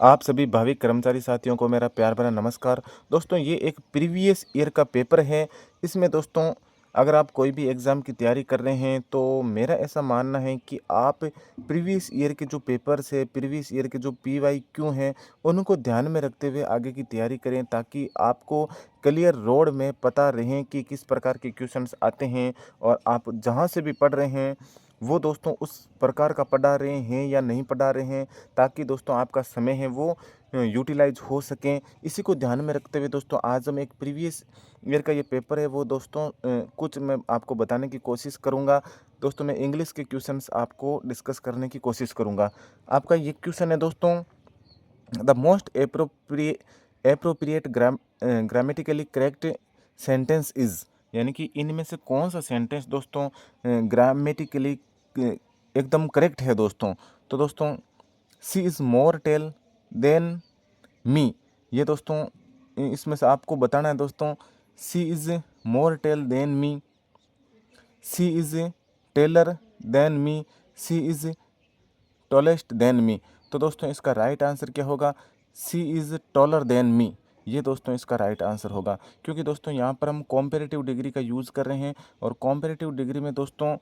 आप सभी भाविक कर्मचारी साथियों को मेरा प्यार भरा नमस्कार। दोस्तों ये एक प्रीवियस ईयर का पेपर है। इसमें दोस्तों अगर आप कोई भी एग्ज़ाम की तैयारी कर रहे हैं तो मेरा ऐसा मानना है कि आप प्रीवियस ईयर के जो पेपर्स है, प्रीवियस ईयर के जो पीवाईक्यू हैं, उनको ध्यान में रखते हुए आगे की तैयारी करें ताकि आपको क्लियर रोड में पता रहे कि किस प्रकार के क्वेश्चंस आते हैं और आप जहाँ से भी पढ़ रहे हैं वो दोस्तों उस प्रकार का पढ़ा रहे हैं या नहीं पढ़ा रहे हैं, ताकि दोस्तों आपका समय है वो यूटिलाइज हो सकें। इसी को ध्यान में रखते हुए दोस्तों आज हम एक प्रीवियस ईयर का ये पेपर है वो दोस्तों कुछ मैं आपको बताने की कोशिश करूँगा। दोस्तों मैं इंग्लिश के क्वेश्चंस आपको डिस्कस करने की कोशिश करूँगा। आपका ये क्वेश्चन है दोस्तों, the most appropriate grammatically correct sentence is, यानी कि इनमें से कौन सा सेंटेंस दोस्तों ग्रामेटिकली एकदम करेक्ट है दोस्तों। तो दोस्तों she is more tall than me, ये दोस्तों इसमें से आपको बताना है दोस्तों। She is more tall than me, she is taller than me, she is tallest than me. तो दोस्तों इसका राइट आंसर क्या होगा? She is taller than me, ये दोस्तों इसका राइट आंसर होगा। क्योंकि दोस्तों यहाँ पर हम कॉम्पेरेटिव डिग्री का यूज़ कर रहे हैं और कॉम्पेरेटिव डिग्री में दोस्तों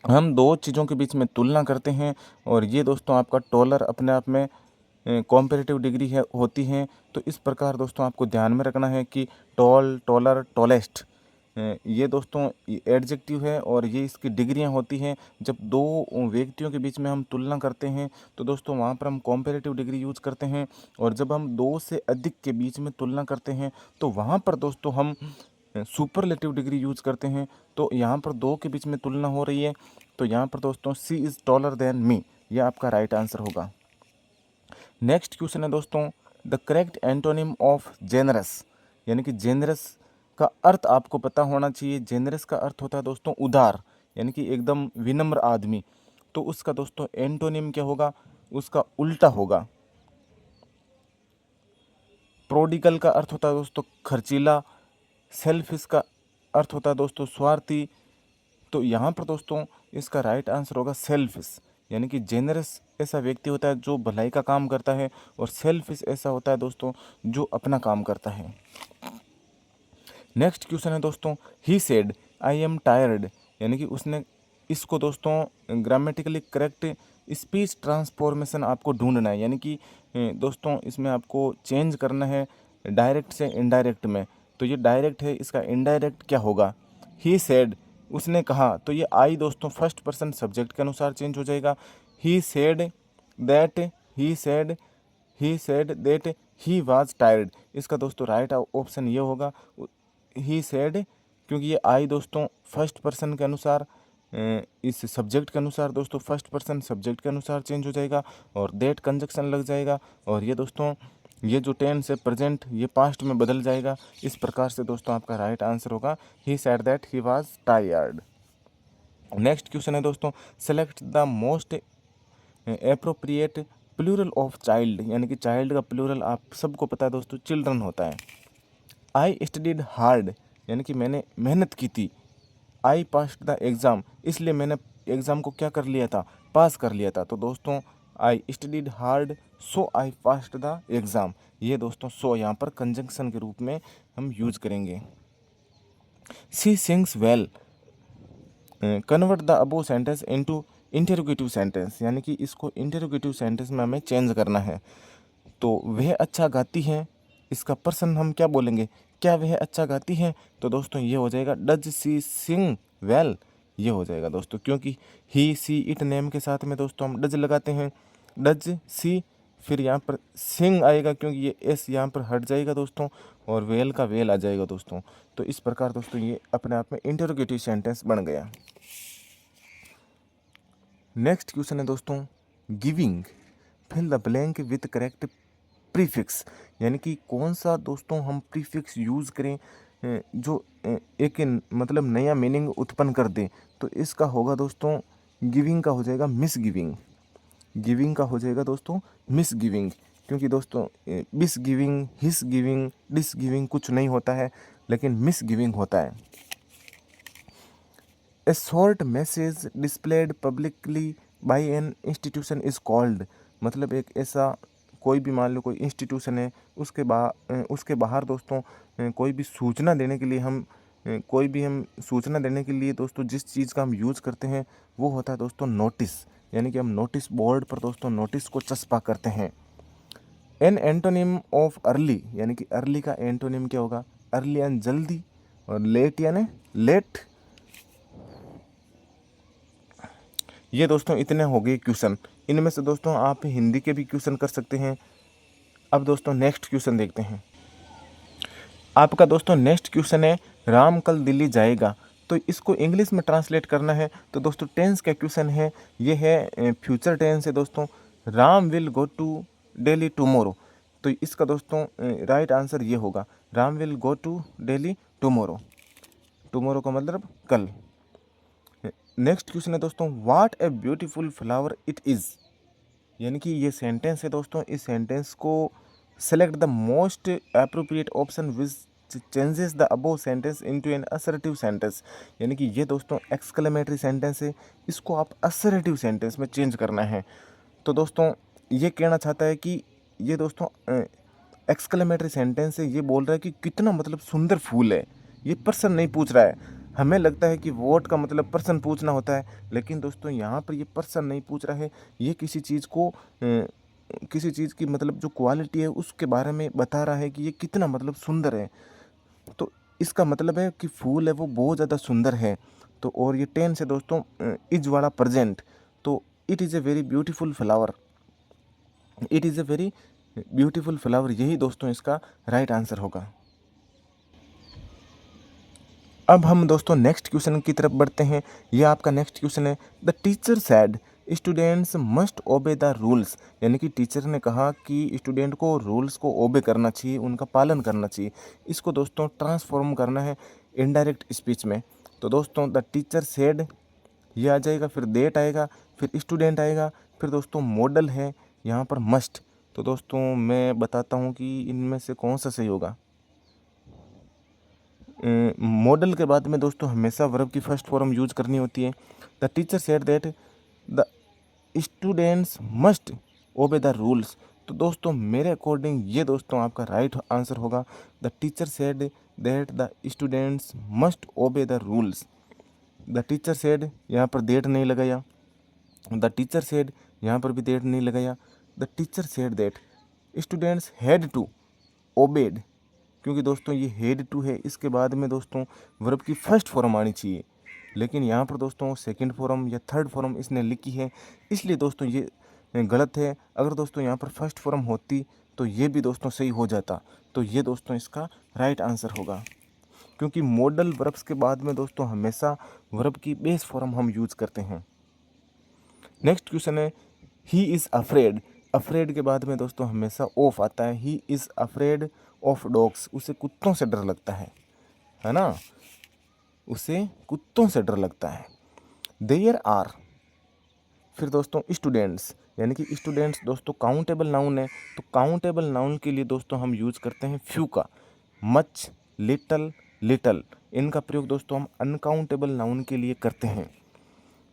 हम दो चीज़ों के बीच में तुलना करते हैं और ये दोस्तों आपका टॉलर अपने आप में कॉम्पेरेटिव डिग्री है होती हैं। तो इस प्रकार दोस्तों आपको ध्यान में रखना है कि टॉल, टॉलर, टॉलेस्ट ये दोस्तों एडजेक्टिव है और ये इसकी डिग्रियां होती हैं। जब दो व्यक्तियों के बीच में हम तुलना करते हैं तो दोस्तों वहाँ पर हम कॉम्पेरेटिव डिग्री यूज़ करते हैं, और जब हम दो से अधिक के बीच में तुलना करते हैं तो वहाँ पर दोस्तों हम सुपरलेटिव डिग्री यूज़ करते हैं। तो यहाँ पर दो के बीच में तुलना हो रही है तो यहाँ पर दोस्तों सी इज़ टॉलर देन मी, यह आपका राइट आंसर होगा। नेक्स्ट क्वेश्चन है दोस्तों, the correct antonym of generous, यानी कि जेनरस का अर्थ आपको पता होना चाहिए। जेनरस का अर्थ होता है दोस्तों उदार, यानी कि एकदम विनम्र आदमी। तो उसका दोस्तों एंटोनिम क्या होगा? उसका उल्टा होगा। प्रोडिगल का अर्थ होता है दोस्तों खर्चीला, सेल्फिश का अर्थ होता है दोस्तों स्वार्थी। तो यहाँ पर दोस्तों इसका राइट आंसर होगा सेल्फिश, यानी कि जेनरस ऐसा व्यक्ति होता है जो भलाई का काम करता है और सेल्फिश ऐसा होता है दोस्तों जो अपना काम करता है। नेक्स्ट क्वेश्चन है दोस्तों, he said I am tired, यानी कि उसने इसको दोस्तों ग्रामेटिकली करेक्ट स्पीच ट्रांसफॉर्मेशन आपको ढूंढना है, यानी कि दोस्तों इसमें आपको चेंज करना है डायरेक्ट से इनडायरेक्ट में। तो ये डायरेक्ट है, इसका इनडायरेक्ट क्या होगा? ही सेड, उसने कहा, तो ये आई दोस्तों फर्स्ट पर्सन सब्जेक्ट के अनुसार चेंज हो जाएगा। ही said that, he said, he said that he was tired, इसका दोस्तों राइट ऑप्शन ये होगा ही सेड, क्योंकि ये आई दोस्तों फर्स्ट पर्सन के अनुसार इस सब्जेक्ट के अनुसार दोस्तों फर्स्ट पर्सन सब्जेक्ट के अनुसार चेंज हो जाएगा और दैट कंजक्शन लग जाएगा, और ये दोस्तों ये जो टेंस है प्रेजेंट ये पास्ट में बदल जाएगा। इस प्रकार से दोस्तों आपका राइट आंसर होगा he said that he was tired. Next question है दोस्तों, select the most appropriate plural of child, यानी कि चाइल्ड का प्लूरल आप सबको पता है दोस्तों चिल्ड्रन होता है। आई स्टडीड हार्ड, यानी कि मैंने मेहनत की थी। आई पास्ड द एग्ज़ाम, इसलिए मैंने एग्ज़ाम को क्या कर लिया था? पास कर लिया था। तो दोस्तों I studied hard so I passed the exam, ये दोस्तों सो यहाँ पर कंजंक्शन के रूप में हम यूज करेंगे। She sings well, convert the above sentence into interrogative sentence, यानी कि इसको इंटरोगेटिव सेंटेंस में हमें चेंज करना है। तो वह अच्छा गाती हैं, इसका पर्सन हम क्या बोलेंगे? क्या वह अच्छा गाती हैं? तो दोस्तों ये हो जाएगा डज सी सिंग वेल, ये हो जाएगा दोस्तों, क्योंकि ही सी इट नेम के साथ में दोस्तों हम डज लगाते हैं। डज सी, फिर यहाँ पर सिंग आएगा क्योंकि ये एस यहाँ पर हट जाएगा दोस्तों, और वेल का वेल आ जाएगा दोस्तों। तो इस प्रकार दोस्तों ये अपने आप में इंटरोगेटिव सेंटेंस बन गया। नेक्स्ट क्वेश्चन है दोस्तों, giving fill the blank with correct prefix, यानी कि कौन सा दोस्तों हम प्रीफिक्स यूज़ करें जो एक मतलब नया मीनिंग उत्पन्न कर दे। तो इसका होगा दोस्तों गिविंग का हो जाएगा मिस गिविंग, गिविंग का हो जाएगा दोस्तों मिस गिविंग, क्योंकि दोस्तों मिस गिविंग, हिस गिविंग, डिस गिविंग कुछ नहीं होता है, लेकिन मिस गिविंग होता है। A short message displayed publicly by an institution is called, मतलब एक ऐसा कोई भी मान लो कोई इंस्टीट्यूशन है, उसके बाहर दोस्तों कोई भी सूचना देने के लिए हम सूचना देने के लिए दोस्तों जिस चीज़ का हम यूज़ करते हैं वो होता है दोस्तों नोटिस। यानी कि हम नोटिस बोर्ड पर दोस्तों नोटिस को चस्पा करते हैं। एन एंटोनिम ऑफ अर्ली, यानी कि अर्ली का एंटोनिम क्या होगा? अर्ली यानी जल्दी, और लेट यानी लेट। ये दोस्तों इतने हो गए क्वेश्चन। इनमें से दोस्तों आप हिंदी के भी क्वेश्चन कर सकते हैं। अब दोस्तों नेक्स्ट क्वेश्चन देखते हैं। आपका दोस्तों नेक्स्ट क्वेश्चन है राम कल दिल्ली जाएगा, तो इसको इंग्लिश में ट्रांसलेट करना है। तो दोस्तों टेंस का क्वेश्चन है, ये है फ्यूचर टेंस है दोस्तों। Ram will go to Delhi tomorrow, तो इसका दोस्तों राइट आंसर ये होगा, Ram will go to Delhi tomorrow. Tomorrow का मतलब कल। नेक्स्ट क्वेश्चन है दोस्तों, what a beautiful flower it is, यानी कि ये सेंटेंस है दोस्तों। इस सेंटेंस को select the most appropriate option which changes the above sentence into an assertive sentence. यानी कि ये दोस्तों एक्सक्लेमेटरी सेंटेंस है, इसको आप असर्टिव सेंटेंस में चेंज करना है। तो दोस्तों ये कहना चाहता है कि ये दोस्तों एक्सक्लेमेटरी सेंटेंस है, ये बोल रहा है कि कितना मतलब सुंदर फूल है। ये पर्सन नहीं पूछ रहा है। हमें लगता है कि वोट का मतलब पर्सन पूछना होता है, लेकिन दोस्तों यहाँ पर ये पर्सन नहीं पूछ रहा है। ये किसी चीज़ की मतलब जो क्वालिटी है उसके बारे में बता रहा है कि ये कितना मतलब सुंदर है। तो इसका मतलब है कि फूल है वो बहुत ज़्यादा सुंदर है। तो और ये टेंस है दोस्तों इज वाला प्रेजेंट। तो it is a very beautiful flower, it is a very beautiful flower, यही दोस्तों इसका राइट आंसर होगा। अब हम दोस्तों नेक्स्ट क्वेश्चन की तरफ बढ़ते हैं। यह आपका नेक्स्ट क्वेश्चन है, the teacher sad students must obey the rules, यानी कि टीचर ने कहा कि स्टूडेंट को रूल्स को ओबे करना चाहिए, उनका पालन करना चाहिए। इसको दोस्तों ट्रांसफॉर्म करना है इनडायरेक्ट स्पीच में। तो दोस्तों द टीचर सैड ये आ जाएगा, फिर देट आएगा, फिर स्टूडेंट आएगा, फिर दोस्तों मॉडल है यहाँ पर मस्ट। तो दोस्तों मैं बताता हूँ कि इनमें से कौन सा सही होगा। मॉडल के बाद में दोस्तों हमेशा वर्ब की फर्स्ट फॉर्म यूज करनी होती है। The teacher said that the students must obey the rules. तो दोस्तों मेरे अकॉर्डिंग ये दोस्तों आपका राइट आंसर होगा। The teacher said that the students must obey the rules. The teacher said यहाँ पर देट नहीं लगाया, द टीचर सेड यहाँ पर भी देट नहीं लगाया। The teacher said that students had to obeyed, क्योंकि दोस्तों ये हेड टू है, इसके बाद में दोस्तों वर्ब की फर्स्ट फॉर्म आनी चाहिए, लेकिन यहाँ पर दोस्तों सेकंड फॉर्म या थर्ड फॉर्म इसने लिखी है, इसलिए दोस्तों ये गलत है। अगर दोस्तों यहाँ पर फर्स्ट फॉर्म होती तो ये भी दोस्तों सही हो जाता। तो ये दोस्तों इसका राइट आंसर होगा, क्योंकि मॉडल वर्ब्स के बाद में दोस्तों हमेशा वर्ब की बेस फॉर्म हम यूज करते हैं। नेक्स्ट क्वेश्चन है, ही इज़ अफ्रेड। अफ्रेड के बाद में दोस्तों हमेशा ऑफ आता है। He is afraid of dogs, उसे कुत्तों से डर लगता है ना, उसे कुत्तों से डर लगता है। देयर आर, फिर दोस्तों स्टूडेंट्स, यानी कि स्टूडेंट्स दोस्तों काउंटेबल नाउन है। तो काउंटेबल नाउन के लिए दोस्तों हम यूज करते हैं फ्यू का, मच, लिटल, लिटल। इनका प्रयोग दोस्तों हम अनकाउंटेबल नाउन के लिए करते हैं।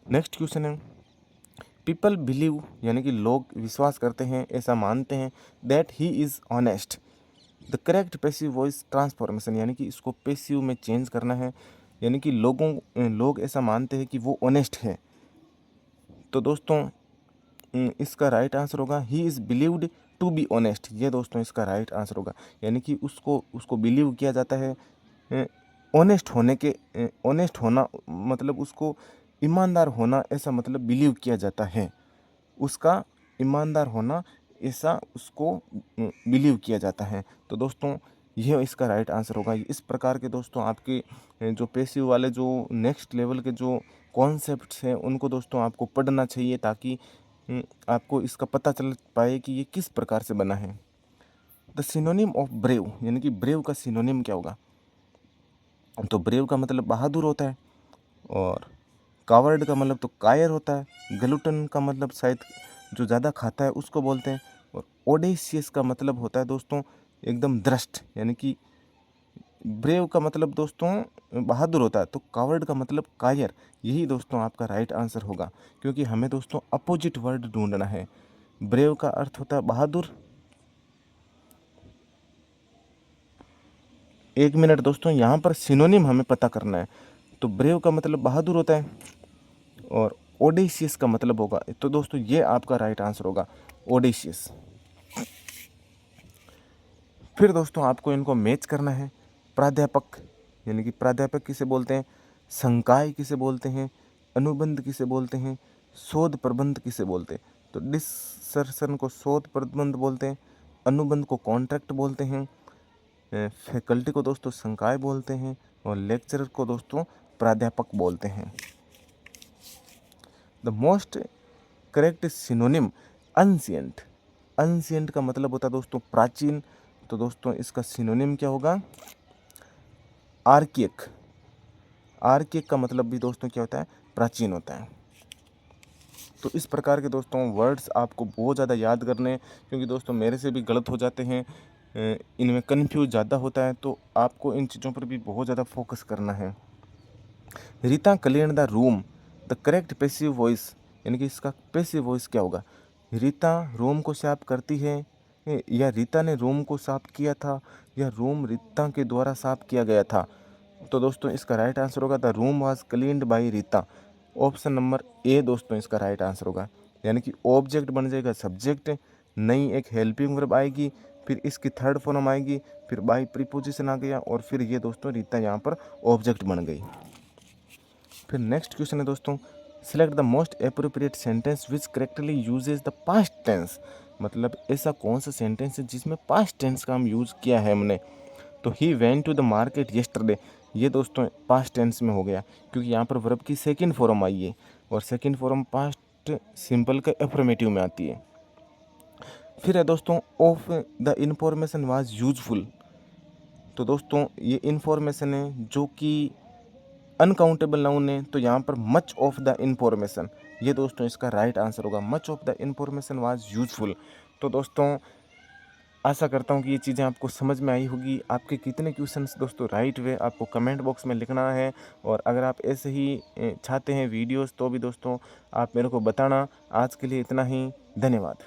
नेक्स्ट क्वेश्चन है, पीपल बिलीव, यानी कि लोग विश्वास करते हैं, ऐसा मानते हैं, that he is honest. The correct passive voice transformation, यानी कि इसको पैसिव में चेंज करना है, यानी कि लोग ऐसा मानते हैं कि वो ऑनेस्ट है। तो दोस्तों इसका राइट आंसर होगा, he is believed to be honest. ये दोस्तों इसका राइट आंसर होगा, यानी कि उसको बिलीव किया जाता है ऑनेस्ट होना मतलब उसको ईमानदार होना, ऐसा मतलब बिलीव किया जाता है, उसका ईमानदार होना ऐसा उसको बिलीव किया जाता है। तो दोस्तों यह इसका राइट आंसर होगा। इस प्रकार के दोस्तों आपके जो पैसिव वाले जो नेक्स्ट लेवल के जो कॉन्सेप्ट्स हैं उनको दोस्तों आपको पढ़ना चाहिए, ताकि आपको इसका पता चल पाए कि ये किस प्रकार से बना है। द सिनोनिम ऑफ ब्रेव, यानी कि ब्रेव का सिनोनिम क्या होगा। तो ब्रेव का मतलब बहादुर होता है, और कावर्ड का मतलब तो कायर होता है, ग्लूटन का मतलब शायद जो ज़्यादा खाता है उसको बोलते हैं, और ओडेशियस का मतलब होता है दोस्तों एकदम दृष्ट, यानी कि ब्रेव का मतलब दोस्तों बहादुर होता है, तो कावर्ड का मतलब कायर। यही दोस्तों आपका राइट आंसर होगा, क्योंकि हमें दोस्तों अपोजिट वर्ड ढूंढना है। ब्रेव का अर्थ होता है बहादुर। 1 मिनट दोस्तों, यहाँ पर सिनोनिम हमें पता करना है। तो ब्रेव का मतलब बहादुर होता है और ओडेशियस का मतलब होगा, तो दोस्तों ये आपका राइट आंसर होगा, ओडेशियस। फिर दोस्तों आपको इनको मैच करना है। प्राध्यापक, यानी कि प्राध्यापक किसे बोलते हैं, संकाय किसे बोलते हैं, अनुबंध किसे बोलते हैं, शोध प्रबंध किसे बोलते हैं। तो डिसर्शन को शोध प्रबंध बोलते हैं, अनुबंध को कॉन्ट्रैक्ट बोलते हैं, फैकल्टी को दोस्तों संकाय बोलते हैं और लेक्चरर को दोस्तों प्राध्यापक बोलते हैं। The most correct synonym ancient. Ancient का मतलब होता है दोस्तों प्राचीन, तो दोस्तों इसका सिनोनिम क्या होगा, आर्किक। आर्किक का मतलब भी दोस्तों क्या होता है, प्राचीन होता है। तो इस प्रकार के दोस्तों वर्ड्स आपको बहुत ज़्यादा याद करने हैं, क्योंकि दोस्तों मेरे से भी गलत हो जाते हैं, इनमें कन्फ्यूज ज़्यादा होता है, तो आपको इन चीज़ों पर भी बहुत ज़्यादा फोकस करना है। Rita clean the room, the correct passive voice, यानी कि इसका पैसिव वॉइस क्या होगा, रीता रूम को साफ करती है, या रीता ने रूम को साफ किया था, या रूम रीता के द्वारा साफ किया गया था। तो दोस्तों इसका राइट आंसर होगा the room was cleaned by Rita. Option number A दोस्तों इसका राइट आंसर होगा, यानी कि ऑब्जेक्ट बन जाएगा सब्जेक्ट, नई एक हेल्पिंग वर्ब आएगी, फिर इसकी थर्ड फॉर्म आएगी, फिर बाय प्रीपोजिशन आ गया, और फिर ये दोस्तों रीता यहाँ पर ऑब्जेक्ट बन गई। फिर नेक्स्ट क्वेश्चन है दोस्तों, select the most appropriate sentence which correctly uses the past tense. मतलब ऐसा कौन सा सेंटेंस है जिसमें पास्ट टेंस का हम यूज़ किया है हमने। तो he went to the market yesterday, ये दोस्तों पास्ट टेंस में हो गया, क्योंकि यहाँ पर वर्ब की सेकंड फॉर्म आई है, और सेकंड फॉर्म पास्ट सिंपल का एफर्मेटिव में आती है। फिर है दोस्तों of the information was useful. तो दोस्तों ये इंफॉर्मेशन है जो कि अनकाउंटेबल नाउन है, तो यहाँ पर मच ऑफ द इंफॉर्मेशन, ये दोस्तों इसका राइट आंसर होगा, much of the information was useful. तो दोस्तों आशा करता हूँ कि ये चीज़ें आपको समझ में आई होगी। आपके कितने क्वेश्चंस दोस्तों राइट हुए आपको कमेंट बॉक्स में लिखना है, और अगर आप ऐसे ही चाहते हैं वीडियोस तो भी दोस्तों आप मेरे को बताना। आज के लिए इतना ही, धन्यवाद।